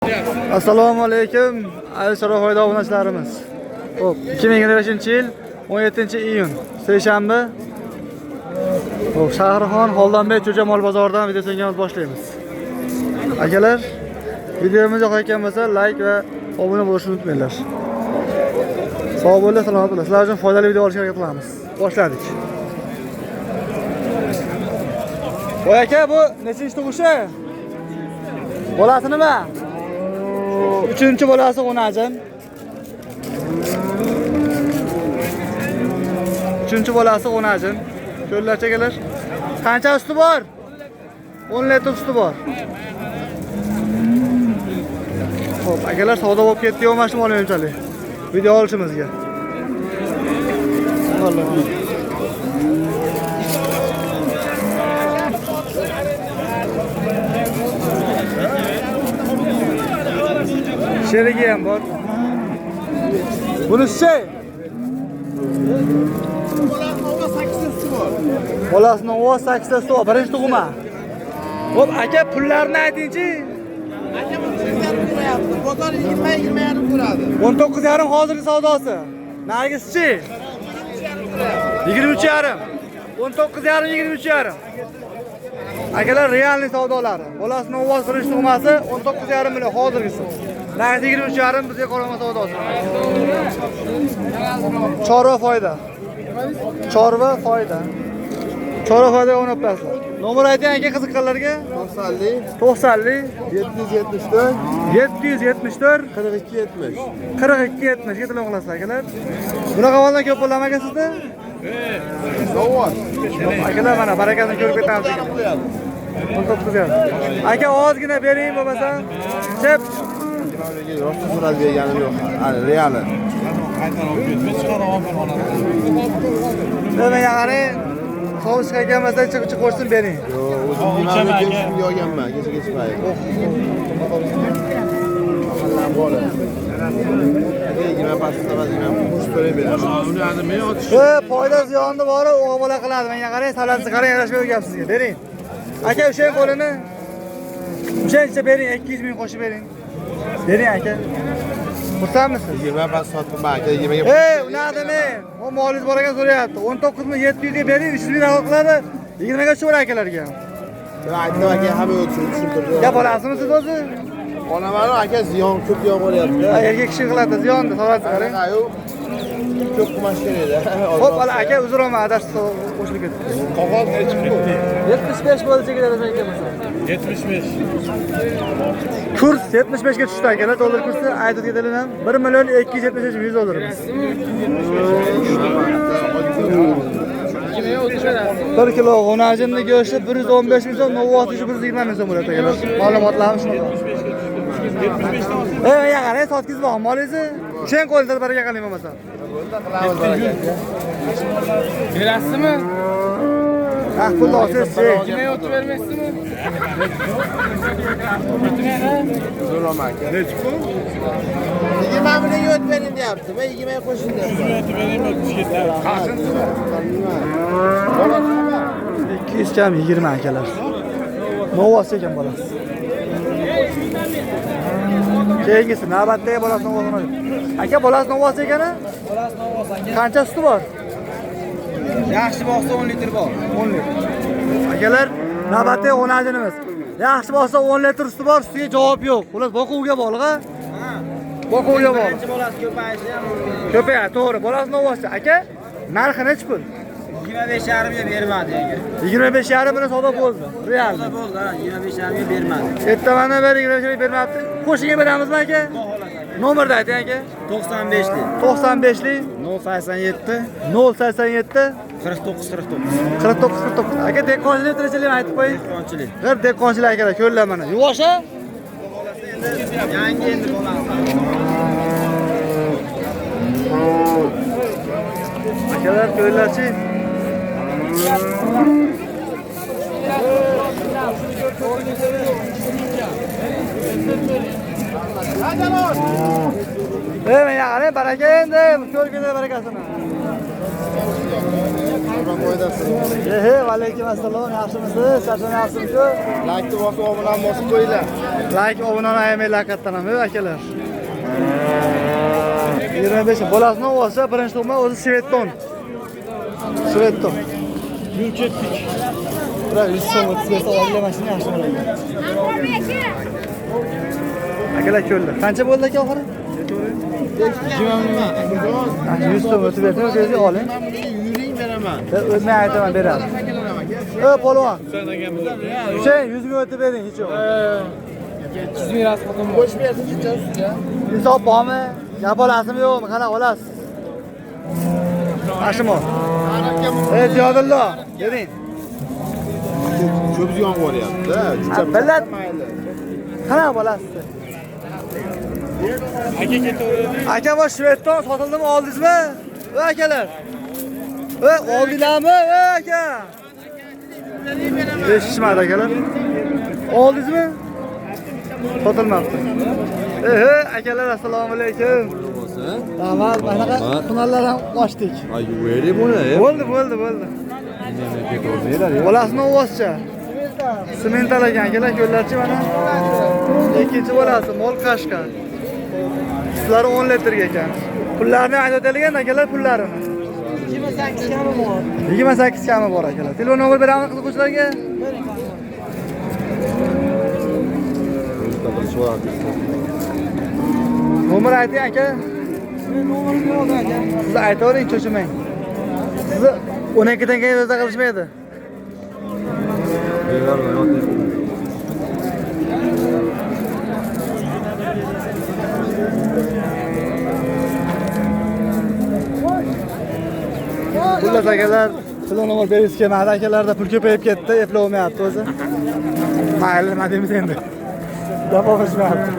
Assalomu alaykum aziz foyda obunachilarimiz. Xo'p, 2025-yil 17-iyun seshanba. Xo'p, Shahrixon Xoldonbek Jo'jamol bozoridan video syomkamizni boshlaymiz. Akalar, videomiz yoqayotgan bo'lsa, like va obuna bo'lishni unutmanglar. Sog' bo'linglar, salomat bo'linglar. Sizlar uchun foydali video olishga harakat qilamiz. Boshladik. Voy aka, bu nechinchi tug'ishi? Bolasi nima? 3-bolasi o'najin. 3-bolasi o'najin. Ko'rlarcha akalar. Qancha usti bor? 10 litr usti bor. Xo'p, akalar savdo bo'lib ketdi, yo'mashni olmayimchalik. Video olishimizga. Valloh. Sherigi ham bor. Bunisi-chi? Bolasini 8 ta suv, birinchi tug'ma. Xo'p, aka pullarni ayting-chi. Aka bu 20,5 bozor 20,5 ko'radi. 19,5 hozirgi savdosi. Nargisi-chi? 23,5. 19,5 23,5. Akalar realni savdolari. Bolasini ovoz birinchi tug'masi 19,5 million hozirgisi. Narxi 23,5 bizga qolgan savdosi. Chorva foyda. Chorva foyda. Chorva foyda o'ynabasizlar. Nomer ayting aka qiziqqanlarga. 90 774 774 4270. 4270 ga telefon qilasiz akalar. Bunaqa holdan ko'p bo'lami aka sizda? Zo'r. Akalar mana barakasini ko'rib ketamiz. 19,5. Aka ozgina bering bo'lmasa. Chep. Rosta so'rab berganim yo'q. Reali. Men yaqari sovush chiqargan bo'lsa chiqib qo'ysin bering. Yo'q, o'zim nimani kelishimga olganman, kecha chiqay. Allah bola. Aka pastda vaziyam xush ko'rib beraman. Uni hali men otish. Foyda ziyonni bori o'g'il bola qiladi. Men qarang, salatni qarang, yarashmay gap sizga. Bering. Aka o'sha qo'lini o'shancha bering, 200 ming qo'shib bering. Bering aka. Xursandmisiz? 20 pas sotdim aka, 20 ga. Unadi men. O molingiz bor ekan so'rayapti. 19,700 ga bering, 300 ming raqam qiladi. 20 ga tushir akalarga. Ben aytdim aka, hamma tushuntirdi. Ya bolasimi siz o'zi? Olaman aka, ziyon ko'p ziyon bo'lyapti. Erkak kishi qiladi, ziyonni so'rasiz qarang. Yo'q. Ko'p qumash kerak edi. Xo'p, ala aka uzraman, adashib qo'shilib ketdi. Qog'oz necha pul? 75 bo'lsa kerak desa ekan bo'lsa. 75. Kurs 75 ga tushdi akalar, dollar kursi aytib ketalim ham 1,275,100 dollarimiz. 1 kilo g'onajinni go'shti 115 ming so'm, novvoti 120 ming so'm bo'ladi akalar. Ma'lumotlarimiz shunaqa. 75 dan olsin. Ya qarang, sotkizib olgan molingizni. Shen qo'lda baraka qiling bo'lmasa. Berasizmi? Pulni olsangiz-chi. Kimga o'tib bermaysizmi? Zo'rama aka. Nechi pul? 20 million o'tib bering deyapti. Men 20 ga qo'shing deyapti. O'tib beraymi, o'tib ketadi. Qashin. 200 kam 20 akalar. Novvos ekan bolasi. Keyingisi navbatdagi bolasini o'g'ini. Aka bolasi novvos ekani? Bolasi novvos aka. Qancha suti bor? Yaxshi bo'lsa 10 litr bor. 10 litr. Akalar, navbatdagi o'najinimiz. Yaxshi bo'lsa 10 litr suti bor, sutiga javob yo'q. Xullas boquvga bog'liq a? Boquvga bog'liq. Birinchi bolasi ko'payishi ham mumkin. Ko'payadi, to'g'ri. Bolasi novvos. Aka, narxi nechi pul? 25,5 ga bermadi aka. 25,5 bilan savdo bo'ldi. Real. Savdo bo'ldi, 25,5 ga bermadi. Ertamandan beri 25 ga bermabdi. Qo'shingga beramizmi aka? Nomerni ayting aka. 95 lik. 95 lik 087 087 49 49. Aka dekonchilik tirikchilikni aytib qo'ying. Konchilik. G'ir dekonchilik akalar, ko'rlar mana. Yuvosh-a? Yangi endi bolasi. Akalar, ko'rlarchi. Men yaqin baraka endi, ko'rganda barakasini. He, alaykum assalom, yaxshimisiz? Charchamayapsizmi? Like bosib, obuna bosib qo'yinglar. Like obuna olmaylar kattadan ham akalar. 25 bolasini olsa birinchi tug'ma o'zi Svetton. Svetton. Yumchetdik. Biroq 100 so'm o'tkazsa olgan mashina yaxshi bo'ladi. Akalar ko'ldi. Qancha bo'ldi aka oxiri? 100 so'm o'tib bersa o'zingiz oling. Yuring beraman. O'zim aytaman beradi. Polvon. Hussein 100 ming o'tib bering hech yo'q. 200 ming rasm qildim. Boş versin chicha ustiga. Hisob bormi? Gap olasizmi yo'qmi? Qana olasiz? Ashimo. Ziyodullo, bering. Ko'p ziyon bo'lyapti. Chicha Billat. Qana olasiz? Aka ketaveradi. Aka bosh Shvedton sotildimi oldingizmi? Va akalar. Va oldinglarmi? Va aka. Eshitmadi akalar. Oldingizmi? Sotilmoqda. Akalar assalomu alaykum. Tamam, mana xunallar ham ochdik. Ay, veri buni. Bo'ldi. Bolasini ovozcha. Semental ekan akalar, ko'llarchi mana. Ikkinchi bolasi mol qashqa. Sizlar 10 litrga ekan. Pullarni aytadigan akalar pullarini. 28 kami bor. 28 kami bor akalar. Telefon nomer beramiz qiziquvchilarga. Nomer ayting aka. Nomerim yo'q aka. Siz aytavering, cho'chimang. Sizni 12 dan keyin o'zda qilishmaydi. Xullas akalar, telefon nomer berish kelmadi. Akalarda pul ko'payib ketdi, eplolmayapti o'zi. Mayli, nima deymiz endi. Dafo qilishmayapti.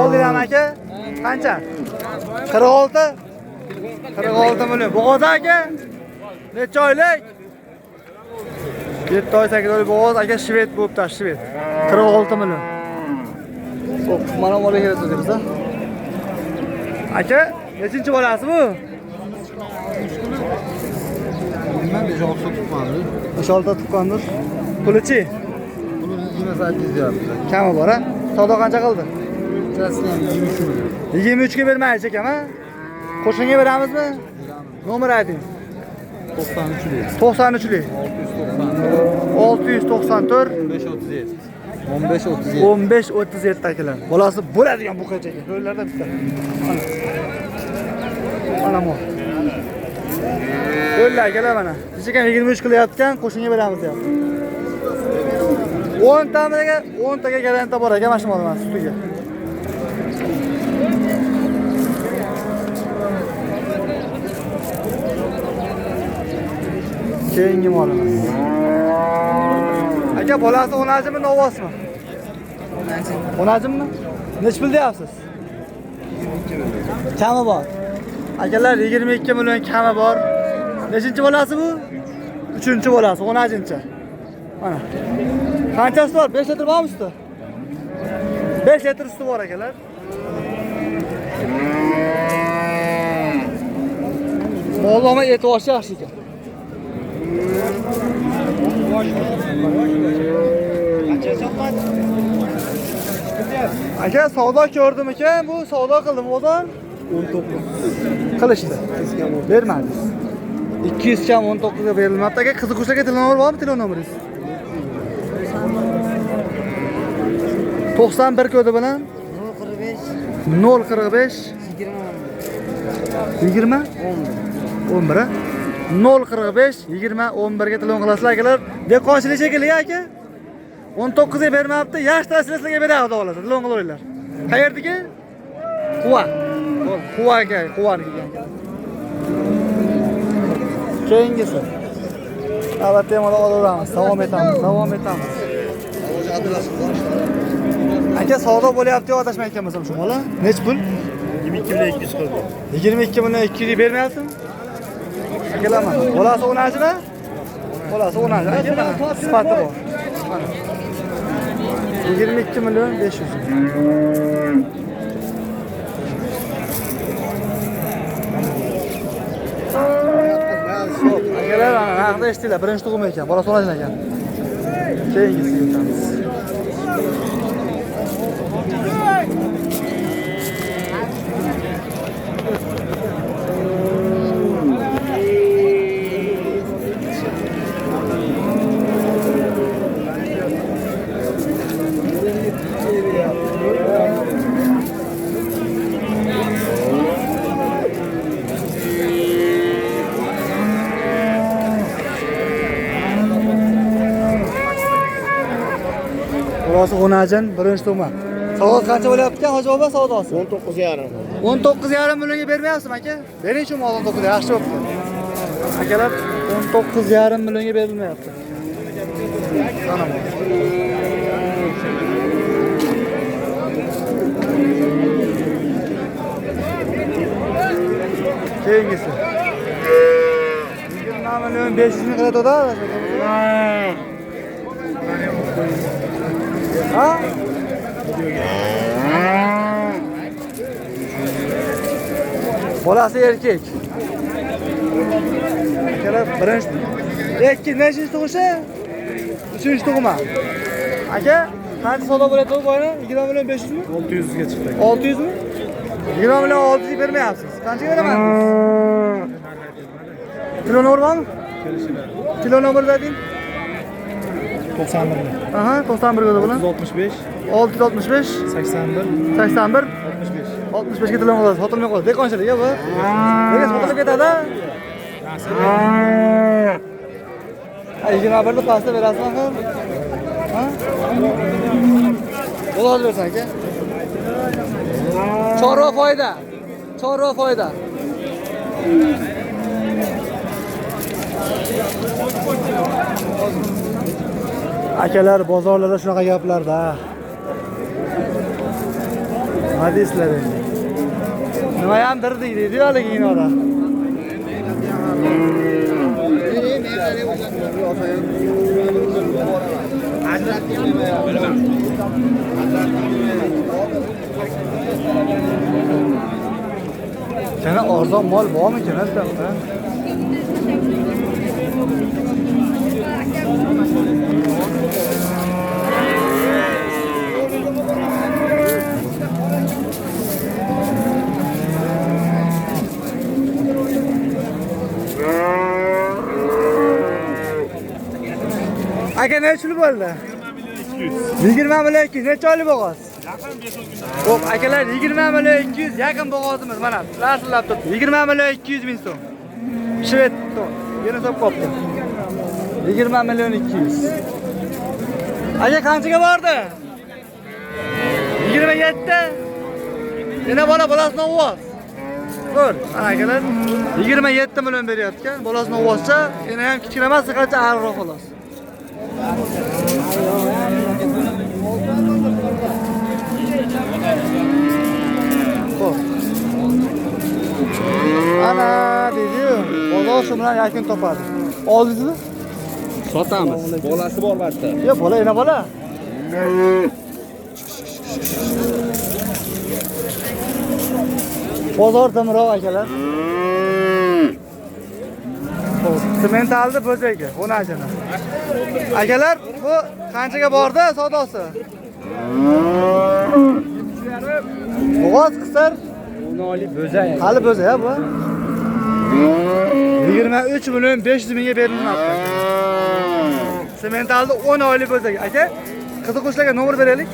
Oldinglarmi aka? Qancha? 46. 46 million. Bo'g'oz aka? Necha oylik? 7 oy 8 oylik bo'g'oz aka shved bo'libdi, shved. 46 million. Xo'p, mana mola kerak deymiz a. Aka, nechinchi bolasi bu? Bilmem 5-6 tutmandi. 5-6 tuqqandir. Pulichi? Buni 28 deyapti. Kami bor a? Savdo qancha qildi? Uchasini ham 23 million. 23 ga bermaysiz ekan a? Qo'shniga beramizmi? Nomer ayting. 93 lik. 93 lik. 694 15-37. 15-37 akalar. Bolasi bo'ladigan bu qanchaga? Qo'ylarda bitta. Mana bu. Qo'ylar akalar mana. Siz ekan 23 qilyapti-kan, qo'shniga beramiz deyapti. 10 taga garantiya bor ekan mashina olaman ustiga. Keyingi molimiz. Aka bolasi onajimi, novosmi? Onajimmi? Nech pul deyapsiz? 22 million. Kami bor. Akalar 22 million kami bor. Nechinchi bolasi bu? 3-chi bolasi, onajinchi. Mana. Qanchasi bor? 5 litr bormi usti? 5 litr usti bor akalar. Mo'loma e'tiborchi yaxshi ekan. Aka savdo ko'rdim ekan, bu savdo qildim o'zim. 19 qilishdi. Bermadi. 200 kam 19 ga berilmabdi. Aka qiziquvchilarga telefon nomer bormi? Telefon nomeringiz? 91 kodi bilan 045 20 11 045 20 11 ga telefon qilasizlar akalar. Dehqonchilik shekilli aka. 19 ga bermabdi. Yaxshi tavsiyalarga beradi oladi. Telefon qilaveringlar. Qayerdagi? Quva. Quva aka, Quvaniki aka. Keyingisi. Albatta ham olaveramiz. Davom etamiz. Aka savdo bo'lyapti, adashmay ekanmiz shu bola. Nech pul? 22 million 200 qildi. 22 million 200 bermayaptimi? Akalar mana. Bolasi o'najimi? Bolasi o'naji. Aka mana sifati bor. Mana. 22 million 500. Xo'p, akalar, haqida eshitdinglar, birinchi tug'im ekan, bolasi olajin ekan. Keyingisiga o'tamiz. Bolasi o'najin, birinchi tug'ma. Savol qancha bo'lyapti ekan, Hoji baba savdosi? 19,5. 19,5 millionga bermayapsizmi aka? Bering shu molni 19, yaxshi bo'pti. Akalar 19,5 millionga berilmayapti. Ana bu. Keyingisi. 20 million 500 ming qiladi-da. Ha? Bolasi erkek. Akalar birinchi ikki nechinchi tug'ishi? 3-chi tug'ma. Aka, qancha savdo bo'lyapti bu boyni? 20 million 500 mi? 600 ga chiqdi. 600 mi? 20 million 600 ga bermayapsiz. Qanchaga beraman? Kilo nomeri bormi? Kilo nomeri ayting. 91. Aha, 91 ga bilan. 665, 665 81, 81 65. 65 ga to'lan qoladi, sotilmay qoladi. Deqonchilik bu. Nega sotilib ketadi? Ha, 21 ni pastda berasizmi axir? Ha? Bo'ladi bersan aka. Chorva foyda. Chorva foyda. Akalar bozorlarda shunaqa gaplarda. Nima deysizlar endi? Nima ham dirdik deydi haligi kinoda. Sana arzon mol bormikan aslida? Aka ne pul bo'ldi? 20 million 200. Necha oylik bo'g'oz? Xo'p, akalar 20 million 200 yaqin bo'g'ozimiz mana. Larsillab turibdi. 20 million 200 ming so'm. Shved to'n. Yana so'p qopdi. 20 million 200. Aka qanchaga bordi? 27. Yana bolasini ovoz. Ko'r, ana akalar 27 million beryapti-kan. Bolasini ovozcha, yana ham kichkina emas, qancha ariqroq xolos. Xo'p. Ana dedi-yu, bozor shu bilan yakun topadi. Oldingizmi? Sotamiz. Bolasi bor albatta. Yo, bola, yana bola. Bozor timiroq akalar. Xo'p, sementalni bo'zagi, 10 akalar, bu qanchaga bordi savdosi? Bo'g'oz qisar. 10 oylik bo'zak. Hali bo'zak bu. 23 million 500 mingga berilmoqda. Sementalni 10 oylik bo'zak. Aka, qiziquvchilarga nomer beraylik.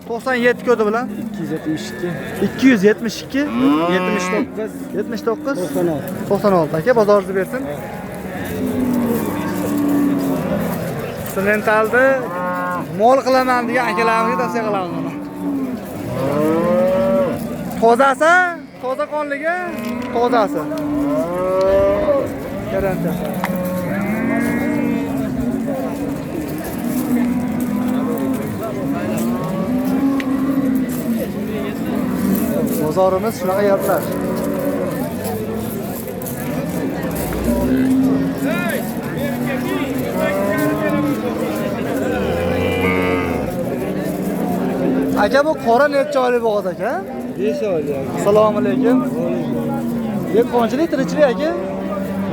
97 kodi bilan 272 272 79 79 96. 96 aka bozoringizni bersin. Sementalni mol qilaman degan akalarimizga tavsiya qilamiz mana. Tozasi, toza qonligi, tozasi. Garantiya. Bozorimiz shunaqa gaplar. Aka bu qora necha oylik bo'g'oz aka? 5 oylik. Assalomu alaykum. Deb qonchilik tirikchilik aka.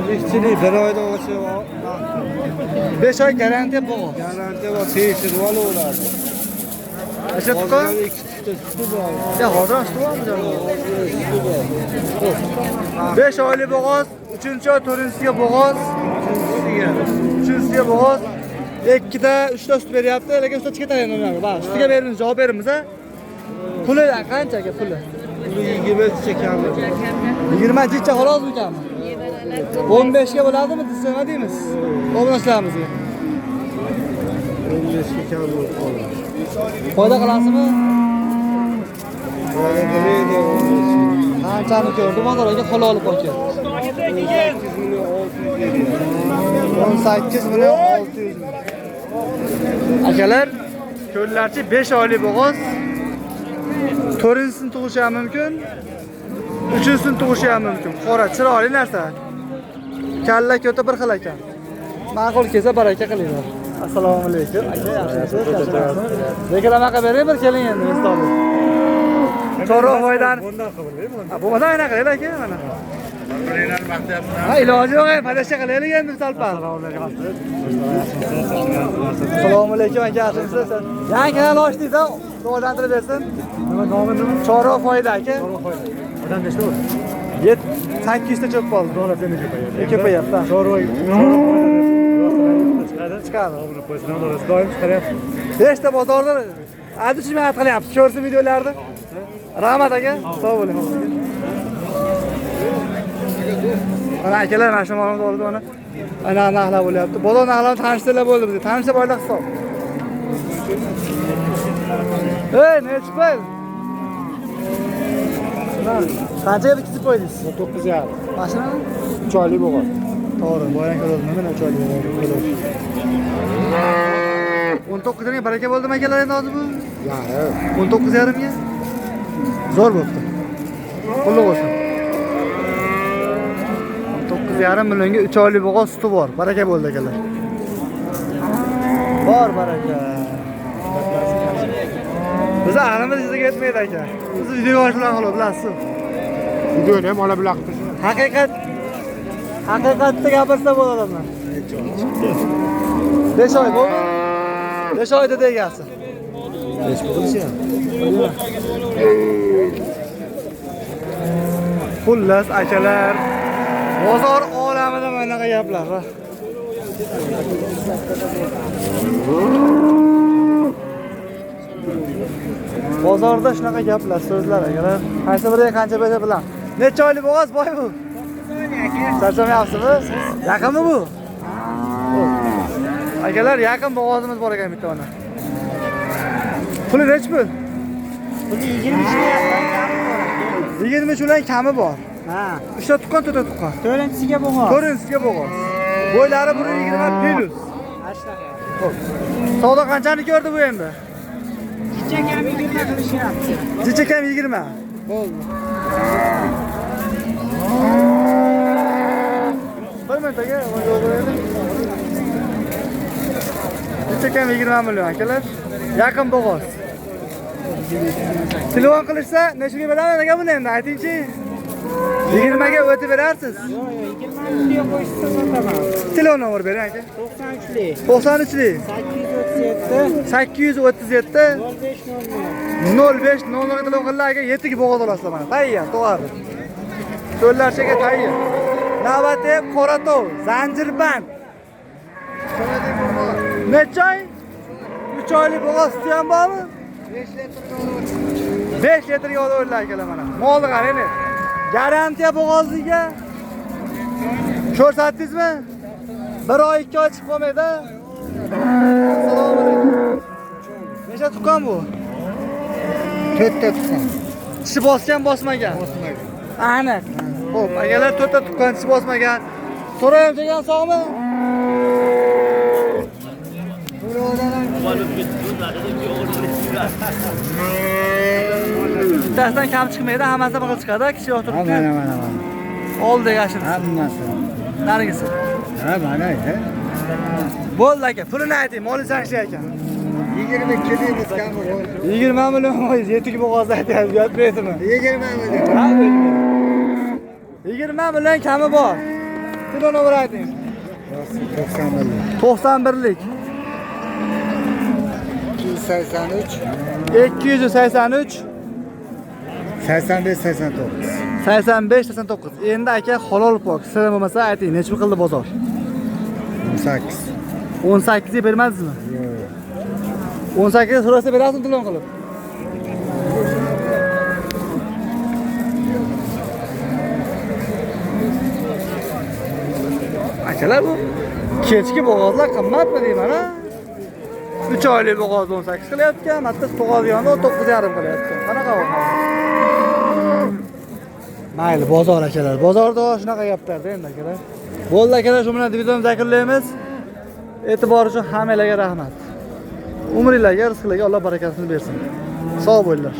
Tirikchilik bir oyda o'sha 5 oy garantiya bo'g'iz. garantiya va teshib olaveradi. Necha tuqqan? Ikki tuta suti bor. Ya hozir ochtiribmi jonim? 5 oylik bo'g'iz, 3-oy 4-siga bo'g'iz, 3-siga bo'g'iz. 2 ta 3 ta sut beryapti, lekin sut ketadi endi. Bak, sutiga beramiz, javob beramiz a. Puli qancha aka puli? Puli 20 chekami. 20 jicha xolosmikanmi? 15 ga bo'ladimi desam deymiz. Obunachilarimizga. 15 chekami bo'ladi. Foyda qilasizmi? Mana bilmaydi 15. Qanchani ko'rdim, hozir aka qo'l olib qo'ydi. 18 million 600 ming. Akalar, ko'llarchi 5 oylik bo'g'iz. 4-sini tug'ishi ham mumkin. 3-sini tug'ishi ham mumkin. Qora, chiroyli narsa. Kalla ko'ta bir xil ekan. Ma'qul kelsa baraka qilinglar. Assalomu alaykum. Aka, yaxshimisiz? Reklamaga bering bir keling endi, Mustafa. Chorva foydan. Bundan qilaylik. Ha, bo'lmasa ayna qilaylik aka, mana. Ha, iloji yo'q, padashcha qilaylik endi salpan. Assalomu alaykum aka, yaxshimisiz? Yangi kanal ochdingiz-a? Rivojlantirib bersin. Nima nomi nima? Chorva foyda aka. Chorva foyda. Odam nechta bo'ldi? 800 ta cho'p qoldi. To'g'ri, seni ko'payapti. Ko'payapti. Chorva chiqadi. Doim chiqaryapti. 5 ta bozorda adishmat qilyapti. Ko'rsin videolarni. Rahmat aka. Sog' bo'ling. Mana akalar mana shu ma'lumot oldi mana. Ana narxlar bo'lyapti. Bozor narxlarini tanishtirlar bo'ldi bizga. Tanishib oylik hisob. Ey, nechi pul? Qanchaga bitkizib qo'ydingiz? 9,5. Mashina 3 oylik bo'lgan. to'g'ri, boyang ko'rdim, mana 3 oylik bo'ldi. 19 ga baraka bo'ldimi akalar endi hozir bu? Yo'q. 19,5 ga. Zo'r bo'pti. Qulluq bo'lsin. 9,5 millionga 3 oylik bo'g'iz suti bor. Baraka bo'ldi akalar. Bor baraka. Biz aqlimiz iziga yetmaydi aka. Biz videoga olish bilan qolib, bilasiz. Videoni ham ola bilaq qilsin. Haqiqatda gapirsa bo'ladi odamlar. 5 oy bo'ldi. 5 oyda degasi. 5 bo'lishi. Xullas akalar, bozor olamida bunaqa gaplar. Bozorda shunaqa gaplar, so'zlar akalar. Qaysi biriga qancha bersa bilan. Necha oylik bo'g'iz boy bu? Charchamayapsizmi? Yaqinmi bu? Akalar, yaqin bo'g'ozimiz bor ekan bitta mana. Puli necha pul? Puli 20 ga yaqin. 20 ulan kami bor. Ha. 3 ta tuqqan, 4 ta tuqqan. 4-siga bo'lgan. 4-siga bo'g'iz. Bo'ylari 1.20 plus. Xo'p. Savdo qanchani ko'rdi bu endi? Jicha kam 20 qilishyapti. Jicha kam 20. Bo'ldi. Bir minutaga o'ylaydi. Jicha kam 20 million akalar. Yaqin bo'g'iz. Telefon qilishsa nechaga beradi aka buni endi aytingchi. 20 ga o'tib berarsiz. Yo'q, 20 million qo'shsa sotaman. Telefon nomer bering aka. 93lik. 93lik 837 837 0500. 05 ga telefon qilinglar aka, 7 ga bo'g'iz olasizlar mana. Tayyor, to'g'ri. Ko'llarchaga tayyor. Navbatda Qoratov, Zanjirband. Necha oy? 3 oylik bo'g'iz suti ham bormi? 5 litrga olib akalar mana. Molni qarang. Garantiya bo'g'ozliga. Ko'rsatdingizmi? 1 oy 2 oy chiqib qolmaydi. Assalomu alaykum. Necha tuqqan bu? 4 ta tuqqan. Tishi bosgan, bosmagan. Aniq. Xo'p, akalar 4 ta tuqqan, tishi bosmagan. So'rayam degan sog'mi? Bittasidan kam chiqmaydi, hammasi bir xil chiqadi, kishi o'tiribdi. Mana. Oldi yashirsin. Hammasi. Narigisi. Ha, mana. Bo'ldi aka, pulini ayting, moli sanchli ekan. 22 deymiz kam. 20 million foiz, 7 bo'g'ozda aytyapsiz, yotmaysizmi? 20 million. Ha, 20 bilan kami bor. Telefon nomer ayting. 91lik. 283 283 85 89. 85 89. Endi aka halol pok. Sizlar bo'lmasa ayting, necha pul qildi bozor? 18. 18 ga bermadingizmi? 18 ga so'rasa berasizmi telefon qilib? Akalar bu kechki bo'g'ozlar qimmatmi deyman ha? 3 oylik bo'g'oz 18 qilyapti, hatto tug'az yonida 9.5 qilyapti. Qanaqa bu? Mayli, bozor akalar. Bozorda shunaqa gaplarda endi akalar. Bo'ldi akalar, shu bilan videomizni yakunlaymiz. E'tibor uchun hammalarga rahmat. Umringlarga, rizqlarga Alloh barakasini bersin. Sog' bo'linglar.